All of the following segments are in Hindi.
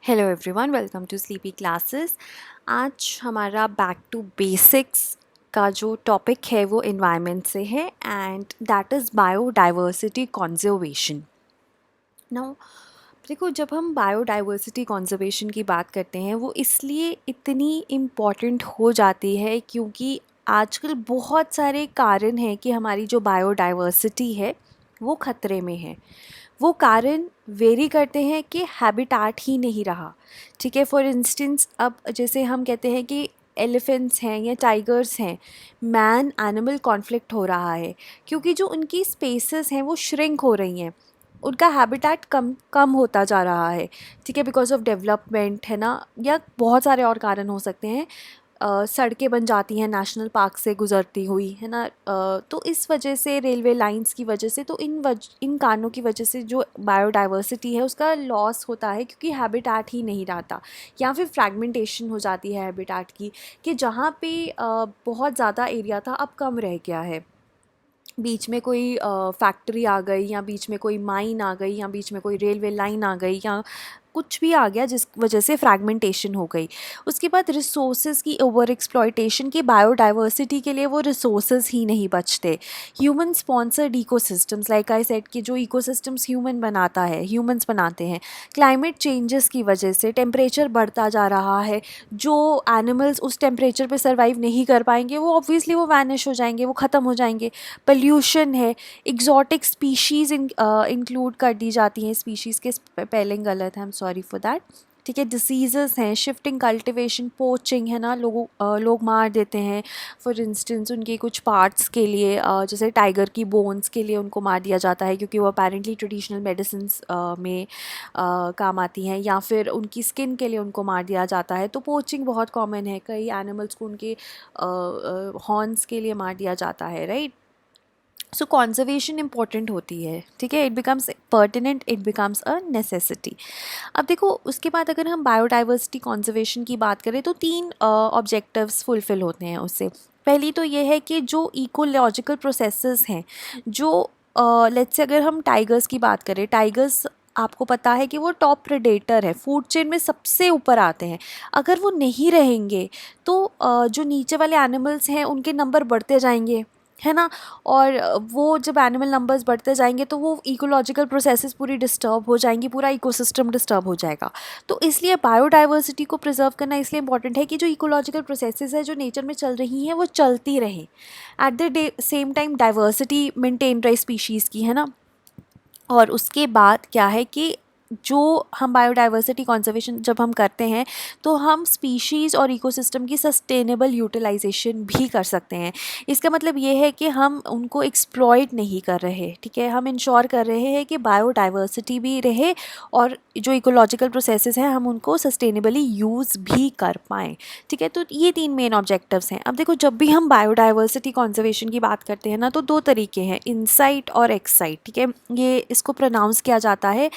Hello everyone, welcome to sleepy classes. आज हमारा बैक टू बेसिक्स का जो टॉपिक है वो एनवायरनमेंट से है and that is biodiversity conservation. Now देखो, जब हम बायोडाइवर्सिटी कंजर्वेशन की बात करते हैं वो इसलिए इतनी इम्पॉर्टेंट हो जाती है क्योंकि आजकल बहुत सारे कारण हैं कि हमारी जो बायोडाइवर्सिटी है वो ख़तरे में है। वो कारण वेरी करते हैं कि हैबिटाट ही नहीं रहा। ठीक है, फॉर इंस्टेंस अब जैसे हम कहते हैं कि एलिफेंट्स हैं या टाइगर्स हैं, मैन एनिमल कॉन्फ्लिक्ट हो रहा है क्योंकि जो उनकी स्पेसेस हैं वो श्रिंक हो रही हैं, उनका हैबिटेट कम कम होता जा रहा है। ठीक है, बिकॉज ऑफ डेवलपमेंट है ना, या बहुत सारे और कारण हो सकते हैं। सड़कें बन जाती हैं नेशनल पार्क से गुजरती हुई, है ना। तो इस वजह से, रेलवे लाइंस की वजह से, तो इन कारणों की वजह से जो बायोडाइवर्सिटी है उसका लॉस होता है क्योंकि हैबिटेट ही नहीं रहता, या फिर फ्रैगमेंटेशन हो जाती है हैबिटेट की, कि जहाँ पे बहुत ज़्यादा एरिया था अब कम रह गया है। बीच में कोई फैक्ट्री आ गई, या बीच में कोई माइन आ गई, या बीच में कोई रेलवे लाइन आ गई, या कुछ भी आ गया जिस वजह से फ्रैगमेंटेशन हो गई। उसके बाद रिसोर्सेज की ओवर एक्सप्लॉयटेशन की, बायोडाइवर्सिटी के लिए वो रिसोर्सेज ही नहीं बचते। Human sponsored ecosystems, like I said, कि जो इकोसिस्टम्स ह्यूमन बनाता है, ह्यूमंस बनाते हैं, क्लाइमेट चेंजेस की वजह से टेम्परेचर बढ़ता जा रहा है। जो एनिमल्स उस टेम्परेचर पे सर्वाइव नहीं कर पाएंगे वो ऑब्वियसली वो वैनिश हो जाएंगे, वो ख़त्म हो जाएंगे। पोल्यूशन है, एग्जॉटिक स्पीशीज़ इंक्लूड कर दी जाती हैं, स्पीशीज़ के स्पेलिंग गलत है, I am sorry for that. ठीक है, डिसीज़ेस हैं, शिफ्टिंग कल्टिवेशन, पोचिंग, है ना, लोग मार देते हैं। फॉर इंस्टेंस उनके कुछ पार्ट्स के लिए, जैसे टाइगर की बोन्स के लिए उनको मार दिया जाता है क्योंकि वो अपेरेंटली ट्रेडिशनल मेडिसिन्स में काम आती हैं, या फिर उनकी स्किन के लिए उनको मार दिया जाता है। तो पोचिंग बहुत कॉमन है, कई एनिमल्स को उनके हॉर्न्स के लिए मार दिया जाता है, राइट। सो कॉन्जर्वेशन इंपॉर्टेंट होती है, ठीक है, it becomes pertinent, it becomes a necessity. अब देखो, उसके बाद अगर हम बायोडाइवर्सिटी कॉन्जर्वेशन की बात करें तो तीन ऑब्जेक्टिव्स फुलफिल होते हैं उससे। पहली तो ये है कि जो इकोलॉजिकल प्रोसेसेस हैं, जो लेट्स से अगर हम टाइगर्स की बात करें, टाइगर्स आपको पता है कि वो टॉप प्रेडेटर है, फूड चेन में सबसे ऊपर आते हैं। अगर वो नहीं रहेंगे तो जो नीचे वाले एनिमल्स हैं उनके नंबर बढ़ते जाएंगे, है ना। और वो जब एनिमल नंबर्स बढ़ते जाएंगे तो वो इकोलॉजिकल प्रोसेसेस पूरी डिस्टर्ब हो जाएंगी, पूरा इकोसिस्टम डिस्टर्ब हो जाएगा। तो इसलिए बायोडाइवर्सिटी को प्रिजर्व करना इसलिए इंपॉर्टेंट है कि जो इकोलॉजिकल प्रोसेसेस है जो नेचर में चल रही हैं वो चलती रहें, eight the same time diversity maintain रहे स्पीशीज़ की, है ना। और उसके बाद क्या है कि जो हम बायोडाइवर्सिटी कंजर्वेशन जब हम करते हैं तो हम स्पीशीज़ और इकोसिस्टम की सस्टेनेबल यूटिलाइजेशन भी कर सकते हैं। इसका मतलब ये है कि हम उनको एक्सप्लॉइट नहीं कर रहे, ठीक है, हम इंश्योर कर रहे हैं कि बायोडाइवर्सिटी भी रहे और जो इकोलॉजिकल प्रोसेसेस हैं हम उनको सस्टेनेबली यूज़ भी कर पाएँ। ठीक है, तो ये तीन मेन ऑब्जेक्टिव्स हैं। अब देखो, जब भी हम बायोडाइवर्सिटी कंजर्वेशन की बात करते हैं ना तो दो तरीके हैं, इनसाइट और एक्साइट। ठीक है, ये इसको प्रोनाउंस किया जाता है,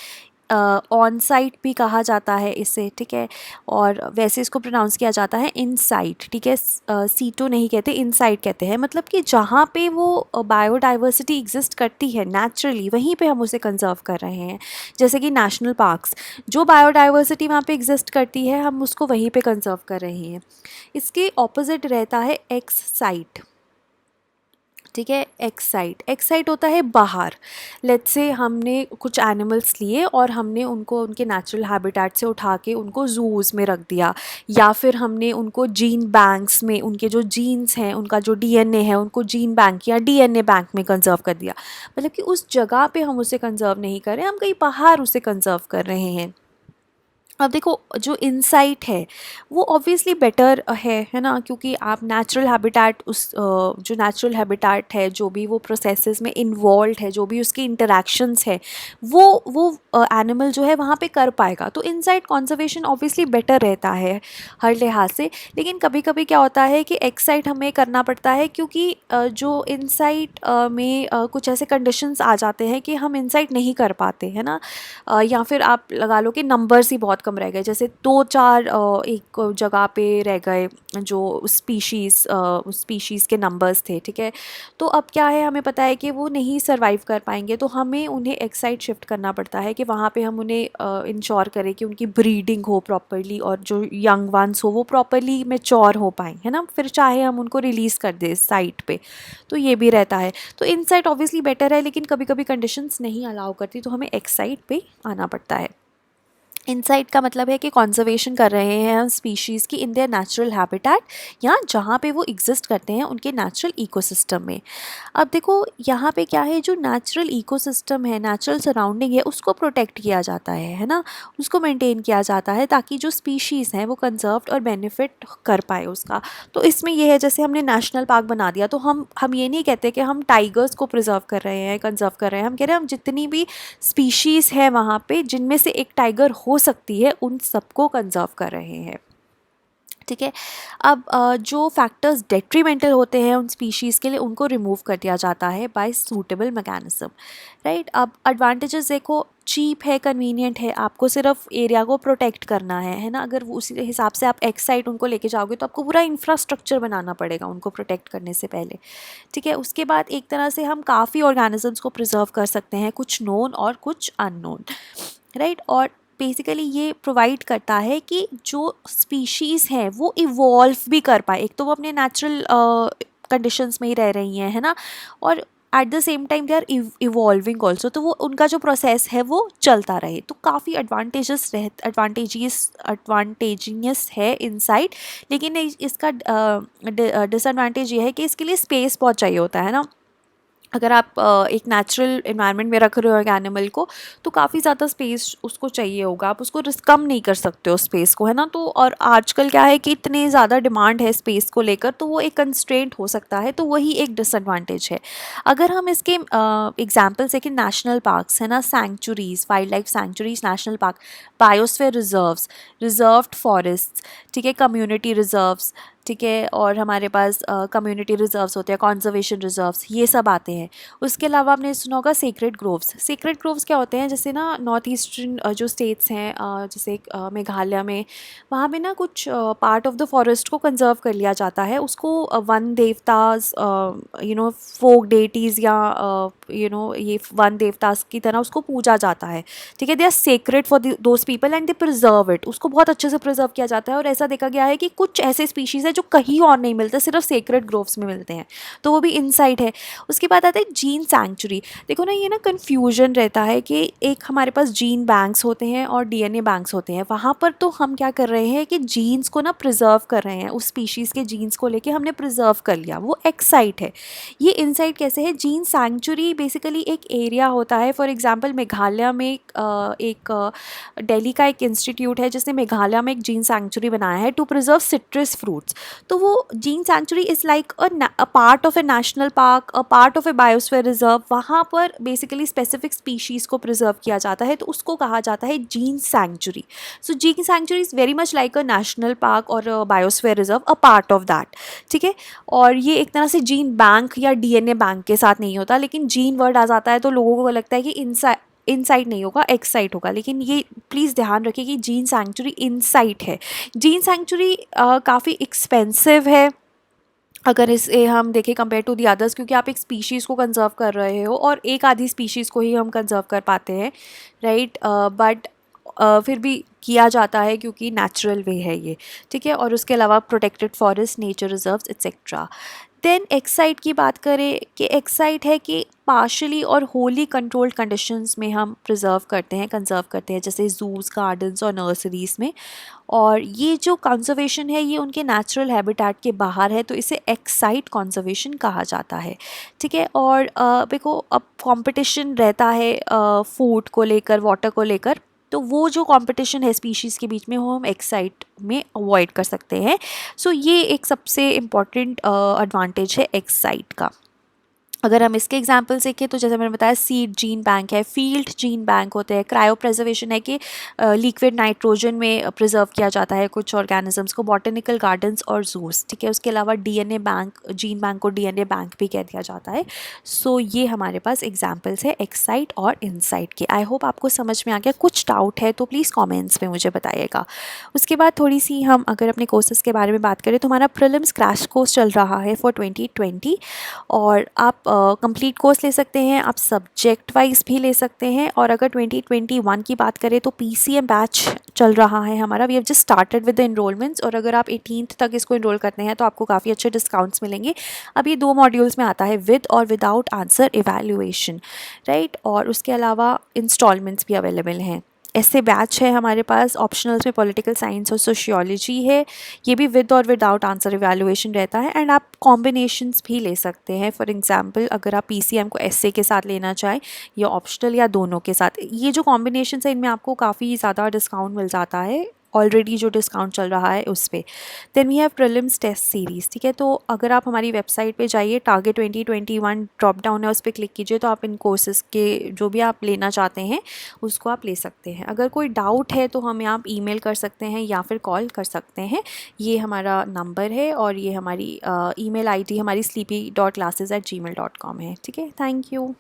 ऑन साइट भी कहा जाता है इसे, ठीक है, और वैसे इसको प्रोनाउंस किया जाता है इनसाइट। ठीक है, सीटो नहीं कहते, इनसाइट कहते हैं। मतलब कि जहाँ पे वो बायोडाइवर्सिटी एग्जिस्ट करती है नेचुरली वहीं पे हम उसे कंजर्व कर रहे हैं। जैसे कि नेशनल पार्क्स, जो बायोडाइवर्सिटी वहाँ पे एग्जिस्ट करती है हम उसको वहीं पे कंजर्व कर रहे हैं। इसके ऑपोजिट रहता है एक्स साइट। ठीक है, एक्साइट होता है बाहर। लेट्स से हमने कुछ एनिमल्स लिए और हमने उनको उनके नेचुरल हैबिटेट से उठा के उनको जूज़ में रख दिया, या फिर हमने उनको जीन बैंक्स में, उनके जो जीन्स हैं, उनका जो डीएनए है, उनको जीन बैंक या डीएनए बैंक में कंजर्व कर दिया। मतलब कि उस जगह पे हम उसे कंजर्व नहीं कर रहे, हम कहीं बाहर उसे कंजर्व कर रहे हैं। अब देखो, जो इनसाइट है वो ऑब्वियसली बेटर है ना, क्योंकि आप नेचुरल हैबिटेट, उस जो नेचुरल हैबिटेट है, जो भी वो प्रोसेसेस में इन्वॉल्व है, जो भी उसकी इंटरेक्शंस है, वो एनिमल जो है वहाँ पे कर पाएगा। तो इनसाइट कंजर्वेशन ऑब्वियसली बेटर रहता है हर लिहाज से। लेकिन कभी कभी क्या होता है कि एक्साइट हमें करना पड़ता है क्योंकि जो इनसाइट में कुछ ऐसे कंडीशंस आ जाते हैं कि हम इनसाइट नहीं कर पाते, है ना। या फिर आप लगा लो कि नंबर्स ही बहुत कम रह गए, जैसे 2-4 एक जगह पे रह गए जो स्पीशीज़ के नंबर्स थे, ठीक है। तो अब क्या है, हमें पता है कि वो नहीं सर्वाइव कर पाएंगे, तो हमें उन्हें एक साइड शिफ्ट करना पड़ता है कि वहाँ पे हम उन्हें इंश्योर करें कि उनकी ब्रीडिंग हो प्रॉपरली और जो यंग वंस हो वो प्रॉपरली मैच्योर हो पाएँ, है ना। फिर चाहे हम उनको रिलीज़ कर दें साइट पे, तो ये भी रहता है। तो इन साइट ऑब्वियसली बेटर है, लेकिन कभी कभी कंडीशंस नहीं अलाउ करती, तो हमें एक्स साइट पे आना पड़ता है। इनसाइट का मतलब है कि कॉन्जर्वेशन कर रहे हैं हम स्पीशीज़ की इन देयर नेचुरल हैबिटेट, या जहाँ पे वो एग्जिस्ट करते हैं उनके नेचुरल इकोसिस्टम में। अब देखो यहाँ पे क्या है, जो नेचुरल इकोसिस्टम है, नेचुरल सराउंडिंग है, उसको प्रोटेक्ट किया जाता है ना, उसको मेंटेन किया जाता है ताकि जो स्पीशीज़ हैं वो कंजर्व्ड और बेनिफिट कर पाए उसका। तो इसमें ये है, जैसे हमने नेशनल पार्क बना दिया, तो हम ये नहीं कहते कि हम टाइगर्स को प्रिजर्व कर रहे हैं, कंजर्व कर रहे हैं, हम कह रहे हैं हम जितनी भी स्पीशीज़ है वहाँ पे जिनमें से एक टाइगर हो सकती है उन सबको कंजर्व कर रहे हैं, ठीक है। अब जो फैक्टर्स डेट्रीमेंटल होते हैं उन स्पीशीज़ के लिए, उनको रिमूव कर दिया जाता है बाय सूटेबल मैकेनिज्म, राइट। अब एडवांटेजेस देखो, चीप है, कन्वीनियंट है, आपको सिर्फ एरिया को प्रोटेक्ट करना है ना। अगर वो उसी हिसाब से आप एक्स साइट उनको लेके जाओगे तो आपको पूरा इंफ्रास्ट्रक्चर बनाना पड़ेगा उनको प्रोटेक्ट करने से पहले, ठीक है। उसके बाद एक तरह से हम काफ़ी ऑर्गेनिजम्स को प्रिजर्व कर सकते हैं, कुछ नोन और कुछ अननोन, राइट। और बेसिकली ये प्रोवाइड करता है कि जो स्पीशीज़ हैं वो इवॉल्व भी कर पाए, एक तो वो अपने नेचुरल कंडीशंस में ही रह रही हैं, है ना, और at the same time they are evolving also, तो वो उनका जो प्रोसेस है वो चलता रहे। तो काफ़ी एडवांटेजियस है इनसाइट, लेकिन इसका डिसएडवांटेज ये है कि इसके लिए स्पेस बहुत चाहिए होता है ना। अगर आप एक नेचुरल इन्वायरमेंट में रख रहे हो एक एनिमल को, तो काफ़ी ज़्यादा स्पेस उसको चाहिए होगा, आप उसको कम नहीं कर सकते हो स्पेस को, है ना। तो और आजकल क्या है कि इतनी ज़्यादा डिमांड है स्पेस को लेकर, तो वो एक कंस्ट्रेंट हो सकता है, तो वही एक डिसएडवांटेज है। अगर हम इसके एग्जाम्पल्स देखें, नेशनल पार्क्स है ना, sanctuaries, wild life sanctuaries, national park, biosphere reserves, reserved forest, ठीक है, कम्युनिटी रिजर्व्स, ठीक है, और हमारे पास कम्युनिटी रिजर्व्स होते हैं, कॉन्जर्वेशन रिजर्व्स, ये सब आते हैं। उसके अलावा आपने सुना होगा सेक्रेड ग्रोव्स। सेक्रेड ग्रोव्स क्या होते हैं, जैसे ना नॉर्थ ईस्टर्न जो स्टेट्स हैं, जैसे मेघालय में, वहाँ पे ना कुछ पार्ट ऑफ द फॉरेस्ट को कंजर्व कर लिया जाता है, उसको वन देवताज, फोक डेटीज़, या ये वन देवताज की तरह उसको पूजा जाता है, ठीक है। They are sacred for those people and they preserve it, उसको बहुत अच्छे से प्रिजर्व किया जाता है। और ऐसा देखा गया है कि कुछ ऐसे स्पीशीज़ है जो कहीं और नहीं मिलते, सिर्फ सेक्रेड ग्रोव्स में मिलते हैं, तो वो भी इनसाइट है। उसके बाद आता है जीन सैंक्चुरी। देखो ना, ये ना कन्फ्यूजन रहता है कि एक हमारे पास जीन बैंक्स होते हैं और डीएनए बैंक्स होते हैं, वहाँ पर तो हम क्या कर रहे हैं कि जीन्स को ना प्रिजर्व कर रहे हैं, उस स्पीशीज़ के जीन्स को लेके हमने प्रिजर्व कर लिया, वो एक्साइट है। ये इनसाइट कैसे है, जीन सैंक्चुरी बेसिकली एक एरिया होता है। फॉर एग्जाम्पल मेघालय में एक दिल्ली का एक इंस्टीट्यूट है जिसने मेघालय में एक जीन सैंक्चुरी बनाया है टू प्रिजर्व सिट्रस फ्रूट्स। तो वो gene sanctuary is like a part of a national park, a part of a biosphere reserve. वहाँ पर बेसिकली स्पेसिफिक स्पीशीज़ को प्रिजर्व किया जाता है, तो उसको कहा जाता है gene sanctuary. So gene sanctuary is very much like a national park और biosphere reserve, a part of that, ठीक है। और ये एक तरह से जीन बैंक या डीएनए बैंक के साथ नहीं होता, लेकिन जीन वर्ड आ जाता है तो लोगों को लगता है कि इनसाइट नहीं होगा, एक्साइट होगा, लेकिन ये प्लीज़ ध्यान रखिए कि जीन सैंक्चुरी इनसाइट है। जीन सैंक्चुरी काफ़ी एक्सपेंसिव है अगर इसे हम देखें कंपेयर टू दी अदर्स, क्योंकि आप एक स्पीशीज़ को कंजर्व कर रहे हो और एक आधी स्पीशीज़ को ही हम कंजर्व कर पाते हैं, राइट। बट फिर भी किया जाता है क्योंकि नेचुरल वे है ये, ठीक है। और उसके अलावा protected forest, nature reserves, etcetera. Then ex situ की बात करें कि एक्साइट है कि पार्शली और होली कंट्रोल्ड कंडीशंस में हम प्रिजर्व करते हैं, कंजर्व करते हैं, जैसे जूस, गार्डन्स और नर्सरीज़ में। और ये जो कंजर्वेशन है ये उनके नेचुरल हैबिटेट के बाहर है, तो इसे एक्साइट कंजर्वेशन कहा जाता है, ठीक है। और देखो, अब कंपटीशन रहता है फूड को लेकर, वाटर को लेकर, तो वो जो कंपटीशन है स्पीशीज़ के बीच में वो हम एक्साइट में अवॉइड कर सकते हैं। सो ये एक सबसे इम्पॉर्टेंट एडवांटेज है एक्साइट का। अगर हम इसके एग्जाम्पल देखें तो जैसे मैंने बताया सीड जीन बैंक है, फील्ड जीन बैंक होते हैं, क्रायो प्रिजर्वेशन है कि लिक्विड नाइट्रोजन में प्रिजर्व किया जाता है कुछ ऑर्गेनिजम्स को, बॉटनिकल गार्डन्स और जूस, ठीक है। उसके अलावा डीएनए बैंक, जीन बैंक को डीएनए बैंक भी कह दिया जाता है। सो ये हमारे पास एग्जाम्पल्स है एक्साइट और इनसाइट के। आई होप आपको समझ में आ गया। कुछ डाउट है तो प्लीज़ कॉमेंट्स में मुझे बताइएगा। उसके बाद थोड़ी सी हम अगर अपने कोर्सेज़ के बारे में बात करें तो हमारा प्रीलिम्स क्रैश कोर्स चल रहा है फॉर 2020, और आप कंप्लीट कोर्स ले सकते हैं, आप सब्जेक्ट वाइज भी ले सकते हैं। और अगर 2021 की बात करें तो पीसीएम बैच चल रहा है हमारा, we have just started with the enrolments, और अगर आप 18th तक इसको इनरोल करते हैं तो आपको काफ़ी अच्छे डिस्काउंट्स मिलेंगे। अब ये 2 मॉड्यूल्स में आता है, विद और विदाउट आंसर इवैल्यूएशन, राइट। और उसके अलावा इंस्टॉलमेंट्स भी अवेलेबल हैं। ऐसे बैच है हमारे पास, ऑप्शनल्स में पॉलिटिकल साइंस और सोशियोलॉजी है, ये भी विद और विदाउट आंसर इवैल्यूएशन रहता है। एंड आप कॉम्बिनेशंस भी ले सकते हैं, फॉर एग्जांपल अगर आप पीसीएम को एसए के साथ लेना चाहें या ऑप्शनल या दोनों के साथ, ये जो कॉम्बिनेशन है इनमें आपको काफ़ी ज़्यादा डिस्काउंट मिल जाता है ऑलरेडी जो डिस्काउंट चल रहा है उस पर। Then we have prelims test series, ठीक है। तो अगर आप हमारी वेबसाइट पे जाइए, टारगेट 2021 ड्रॉप डाउन है, उस पर क्लिक कीजिए तो आप इन कोर्सेज़ के जो भी आप लेना चाहते हैं उसको आप ले सकते हैं। अगर कोई डाउट है तो हमें आप ईमेल कर सकते हैं या फिर कॉल कर सकते हैं। ये हमारा नंबर है और ये हमारी ईमेल आईडी हमारी sleepy.classes@gmail.com है, ठीक है। Thank you.